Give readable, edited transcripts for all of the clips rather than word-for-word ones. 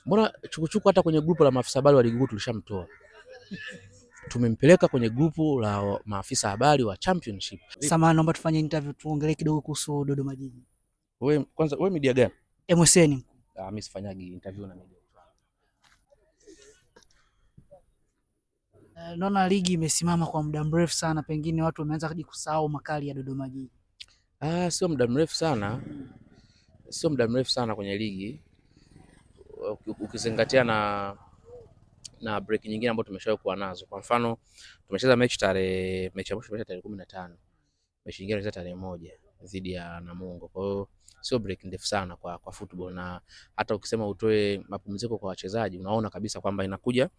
Mbona Chukuchuku hata kwenye grupu la maafisa habari wa ligi kuu tulishamtoa. Tumempeleka kwenye grupu la maafisa habari wa championship. Samahani, naomba tufanye interview tuongelee kidogo kuhusu Dodoma Jiji. Wewe kwanza, wewe media gani? MSN. Mimi sifanyagi interview na media. Naona ligi imesimama kwa muda mrefu sana, pengine watu wameanza kujikusahau makali ya Dodoma Jiji. Sio muda mrefu sana. Sio muda mrefu sana kwenye ligi. Ukizingatia na break nyingine ambayo tumeshawahi kuwa nazo. Kwa mfano, tumecheza mechi ya mwisho tarehe 15. Mechi nyingine ilikuwa tarehe 1 dhidi ya Namungo. Kwa hiyo sio break ndefu sana kwa football, na hata ukisema utoe mapumziko kwa wachezaji unaona kabisa kwamba inakubana.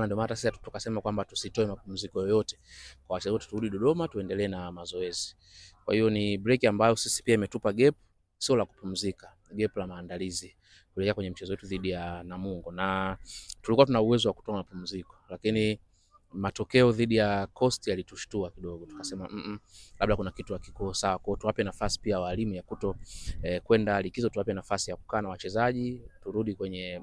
Ndio maana sasa tukasema kwamba tusitoe mapumziko yoyote kwa wachezaji wote, turudi Dodoma tuendelee na mazoezi. Kwa hiyo ni break ambayo sisi pia imetupa gap, sio la kupumzika, gap la maandalizi kuelekea kwenye mchezo wetu dhidi ya Namungo, na tulikuwa tuna uwezo wa kutoa mapumziko, lakini matokeo dhidi ya Coast yalitushtua kidogo. Tukasema labda kuna kitu hakiko sawa, kwa tuwape nafasi pia walimu ya kwenda likizo, tuwape nafasi ya kukaa na wachezaji, turudi kwenye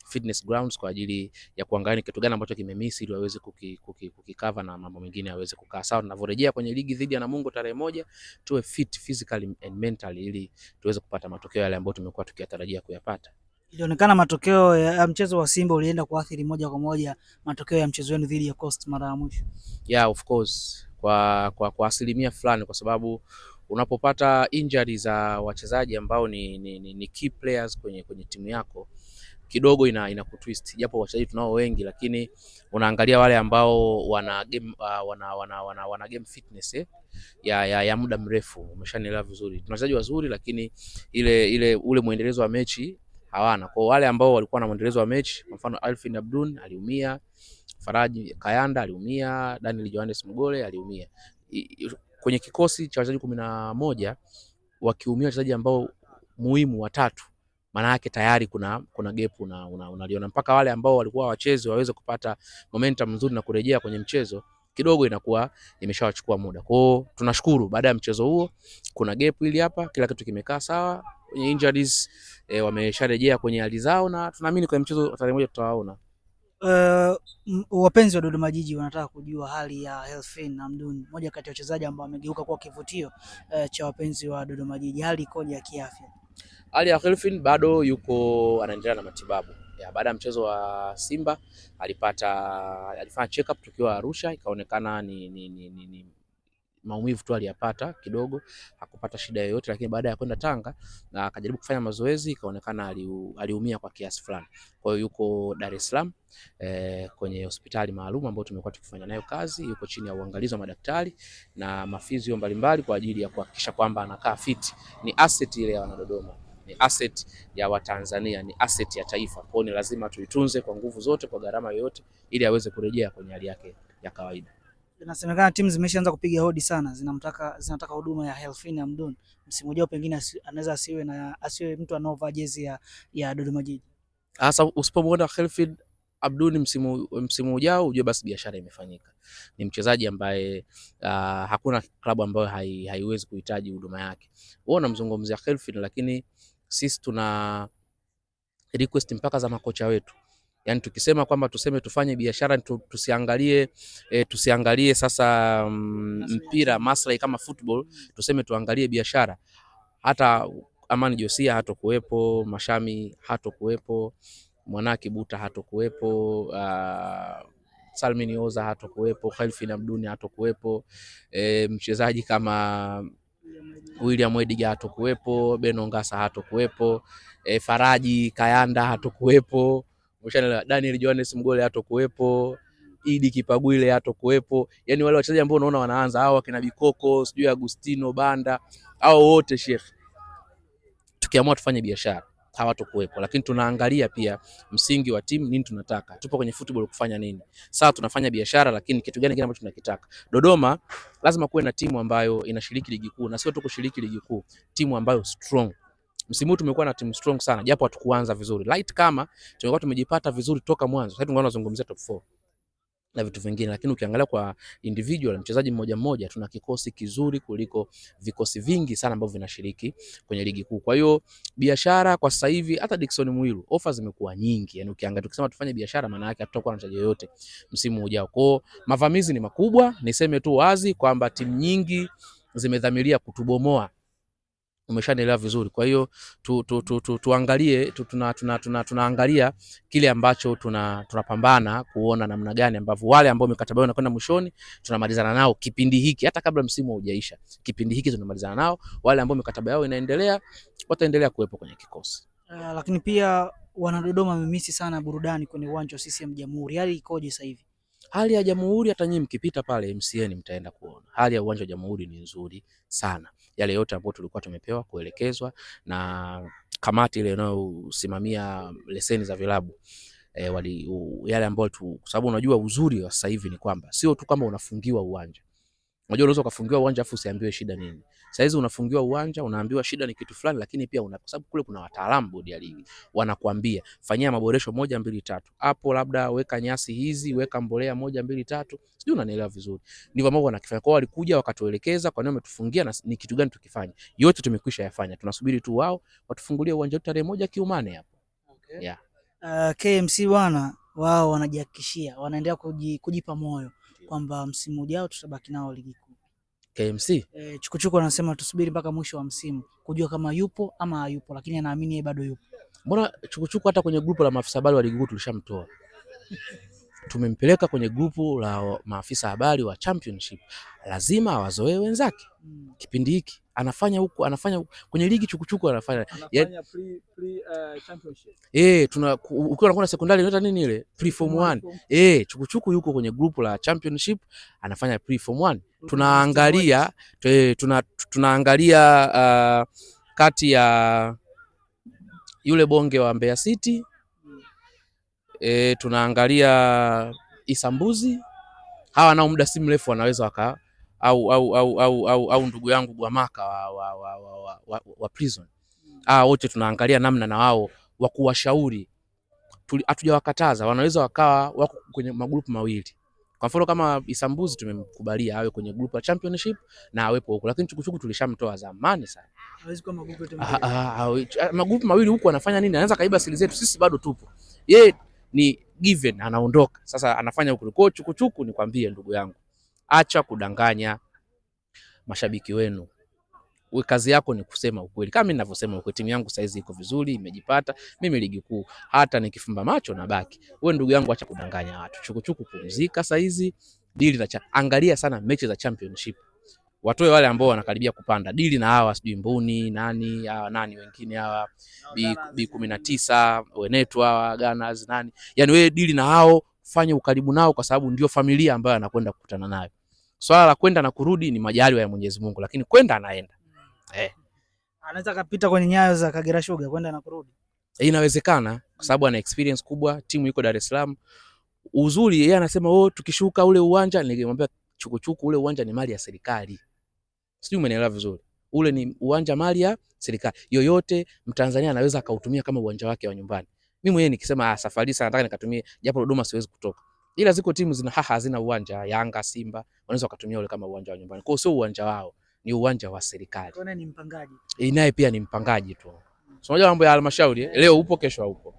fitness grounds kwa ajili ya kuangalia kitu gani ambacho kimemiss, ili waweze kukikava na mambo mengine yaweze kukaa sawa. Tunavyorejea kwenye ligi dhidi ya Namungo tarehe 1, tuwe fit physically and mentally, ili tuweze kupata matokeo yale ambayo tumekuwa tukiyatarajia kuyapata. Ilionekana matokeo ya mchezo wa Simba ulienda kuathiri moja kwa moja matokeo ya mchezo wenu dhidi ya Coast mara ya mwisho. Yeah, of course, kwa asilimia fulani, kwa sababu unapopata injury za wachezaji ambao ni key players kwenye timu yako, kidogo ina kutwist. Japo wachezaji tunao wengi, lakini unaangalia wale ambao wana game fitness ya muda mrefu. Umeshanielewa vizuri. Tuna wachezaji wazuri, lakini ule muendelezo wa mechi hawana. Kwa wale ambao walikuwa na muendelezo wa mechi, kwa mfano Alfin Abdun aliumia, Faraji Kayanda aliumia, Daniel Johannes Mugole aliumia. Kwenye kikosi cha wachezaji 11 wakiumia wachezaji ambao muhimu watatu, maana yake tayari kuna gap unaliona. Mpaka wale ambao walikuwa wachezi waweze kupata momentum nzuri na kurejea kwenye mchezo, kidogo inakuwa imeshawachukua muda. Kwa hiyo tunashukuru, baada ya mchezo huo kuna gap ili hapa kila kitu kimekaa sawa. Kwenye injuries wamesharejea kwenye hali zao, na tunaamini kwa mchezo tarehe 1 tutawaona. Wapenzi wa Dodoma Jiji wanataka kujua hali ya Helfin Hamdun, mmoja kati ya wachezaji ambao wamegeuka kuwa kivutio cha wapenzi wa Dodoma Jiji. Hali ikoje ya kiafya? Hali ya Helfin bado yuko anaendelea na matibabu. Baada ya mchezo wa Simba alifanya check up tukiwa Arusha, ikaonekana ni maumivu tu aliyapata kidogo, hakupata shida yoyote. Lakini baada ya kwenda Tanga na akajaribu kufanya mazoezi, ikaonekana aliumia kwa kiasi fulani. Kwa hiyo yuko Dar es Salaam kwenye hospitali maalum ambayo tumekuwa tukifanya nayo kazi. Yuko chini ya uangalizi wa madaktari na mafizio mbalimbali kwa ajili ya kuhakikisha kwamba anakaa fit. Ni asset ile ya Wanadodoma, ni asset ya Watanzania, ni asset ya taifa. Kwa hiyo ni lazima tuitunze kwa nguvu zote, kwa gharama yoyote, ili aweze kurejea kwenye hali yake ya kawaida. Inasemekana timu zimeshaanza kupiga hodi sana, zinataka huduma ya Helfin Hamdun. Msimu ujao pengine anaweza asiwe mtu anaovaa jezi ya Dodoma Jiji. Sasa usipomwona Helfin Hamdun msimu ujao, ujue basi biashara imefanyika. Ni mchezaji ambaye hakuna klabu ambayo haiwezi kuhitaji huduma yake. Wao wanamzungumzia Helfin, lakini sisi tuna request mpaka za makocha wetu. Yaani tukisema kwamba tufanye biashara, tusiangalie sasa mpira maslahi kama football, tuseme tuangalie biashara. Hata Amani Josia hatokuwepo, Mashami hatokuwepo, Mwanaki Buta hatokuwepo, Salmin Oza hatokuwepo, Khalfin Hamdun hatokuwepo, mchezaji kama William Ediga hatokuwepo, Beno Ngasa hatokuwepo, Faraji Kayanda hatokuwepo, Daniel Johannes Mugole hatokuwepo, Idi Kipagwile hatokuwepo. Yani wale wachezaji ambao unaona wanaanza hao akina Bikoko, sijui Agustino Banda, hao wote Sheikh, tukiamua tufanye biashara hawatokuwepo. Lakini tunaangalia pia msingi wa timu, nini tunataka, tupo kwenye football kufanya nini. Sawa, tunafanya biashara, lakini kitu gani kile ambacho tunakitaka? Dodoma lazima kuwe na timu ambayo inashiriki ligi kuu, na sio tu kushiriki ligi kuu, timu ambayo strong. Msimu huu tumekuwa na timu strong sana, japo hatukuanza vizuri. Light kama tumekuwa tumejipata vizuri toka mwanzo, sasa tungeona tunazungumzia top 4. na vitu vingine, lakini ukiangalia kwa individual, mchezaji mmoja mmoja, tuna kikosi kizuri kuliko vikosi vingi sana ambavyo vinashiriki kwenye ligi kuu. Kwa hiyo biashara kwa sasa hivi, hata Dickson Muiru offers zimekuwa nyingi, yani ukiangalia tukisema tufanye biashara, maana yake hatutakuwa na mchezaji yoyote msimu ujao. Kwa mavamizi ni makubwa, niseme tu wazi kwamba timu nyingi zimedhamiria kutubomoa. Umeshanielewa vizuri. Kwa hiyo tuangalie tunaangalia kile ambacho tunapambana kuona namna gani ambavyo wale ambao mikataba yao inakwenda mwishoni tunamalizana nao kipindi hiki, hata kabla msimu haujaisha. Kipindi hiki tunamalizana nao, wale ambao mikataba yao inaendelea wataendelea kuwepo kwenye kikosi. Lakini pia wanadodoma wamemisi sana burudani kwenye uwanja wa CCM Jamhuri. Hali ikoje sasa hivi? Hali ya Jamhuri, hata nyinyi mkipita pale MCN mtaenda kuona hali ya uwanja wa Jamhuri ni nzuri sana. Yale yote ambayo tulikuwa tumepewa kuelekezwa na kamati ile inayosimamia leseni za vilabu yale ambayo kwa sababu unajua uzuri wa sasa hivi ni kwamba sio tu kama unafungiwa uwanja. Unajua unaweza kufungiwa uwanja afu usiambiwe shida nini. Sasa hizi unafungiwa uwanja, unaambiwa shida ni kitu fulani, lakini pia kwa sababu kule kuna wataalamu bodi ya ligi wanakuambia fanyia maboresho 1 2 3. Hapo labda weka nyasi hizi, weka mbolea 1 2 3. Sijui unanielewa vizuri. Ndivyo ambavyo wanakifanya. Kwa walikuja wakatuelekeza kwa nini wametufungia na ni kitu gani tukifanya. Yote tumekwisha yafanya. Tunasubiri tu wao watufungulie uwanja tarehe 1 Kiumane hapo. Okay. Yeah. KMC bwana wao wanajihakikishia, wanaendelea kujipa moyo kwamba msimu ujao tutabaki nao ligi kuu. KMC Chukuchuku anasema tusubiri mpaka mwisho wa msimu kujua kama yupo ama hayupo, lakini anaamini yeye bado yupo. Mbona Chukuchuku hata kwenye grupu la maafisa habari wa ligi kuu tulishamtoa. Tumempeleka kwenye grupu la maafisa habari wa championship. Lazima awazoee wenzake. Kipindi hiki anafanya kwenye ligi. Chukuchuku anafanya championship. Ukiwa unakwenda sekondari unaita nini ile pre form 1. Chukuchuku yuko kwenye grupu la championship anafanya pre form 1. Tunaangalia kati ya yule bonge wa Mbeya City, tunaangalia Isambuzi. Hawa nao muda si mrefu wanaweza au ndugu yangu Gwamaka wa Prison. Wote tunaangalia namna na wao wa kuwashauri. Hatujawakataza, wanaweza wakawa wako kwenye magrupu mawili. Kwa mfano kama Isambuzi tumemkubalia awe kwenye grupu la championship na awepo huko, lakini Chukuchuku tulishamtoa zamani sana. Hawezi kuwa magrupu yote magrupu mawili huko anafanya nini? Anaanza kaiba siri zetu, sisi bado tupo. Yeye ni given anaondoka. Sasa anafanya huko. Kwa Chukuchuku nikwambie ndugu yangu, acha kudanganya mashabiki wenu. Kazi yako ni kusema ukweli. Kama mimi ninavyosema ukweli, timu yangu saizi iko vizuri, imejipata. Mimi ligi kuu hata nikifumba macho na baki. Wewe ndugu yangu acha kudanganya watu. Chukuchuku pumzika saizi. Dili angalia sana mechi za championship. Watoe wale ambao wanakaribia kupanda. Dili na hawa sijui Mbuni, nani wengine hawa B19, Wenetu hawa Gunners nani. Yaani wewe dili na hao, fanya ukaribu nao kwa sababu ndio familia ambayo anakwenda kukutana nayo. Swala la kwenda na kurudi ni majaliwa ya Mwenyezi Mungu, lakini kwenda anaenda. Anaweza kapita kwenye nyayo za Kagera Sugar kwenda na kurudi. Inawezekana kwa sababu ana experience kubwa, timu iko Dar es Salaam. Uzuri yeye anasema tukishuka ule uwanja, nilimwambia Chukuchuku ule uwanja ni mali ya serikali. Sijui umeelewa vizuri. Ule ni uwanja mali ya serikali. Yoyote Mtanzania anaweza akautumia kama uwanja wake wa nyumbani. Mimi mwenyewe nikisema safari sana nataka nikatumie, japo Dodoma siwezi kutoka. Ila ziko timu hazina uwanja, Yanga, Simba, wanaweza kutumia ule kama uwanja wa nyumbani. Kwa hiyo sio uwanja wao, ni uwanja wa serikali. Kwa nini ni mpangaji? Naye pia ni mpangaji tu. Unajua mambo ya halmashauri, leo upo kesho haupo.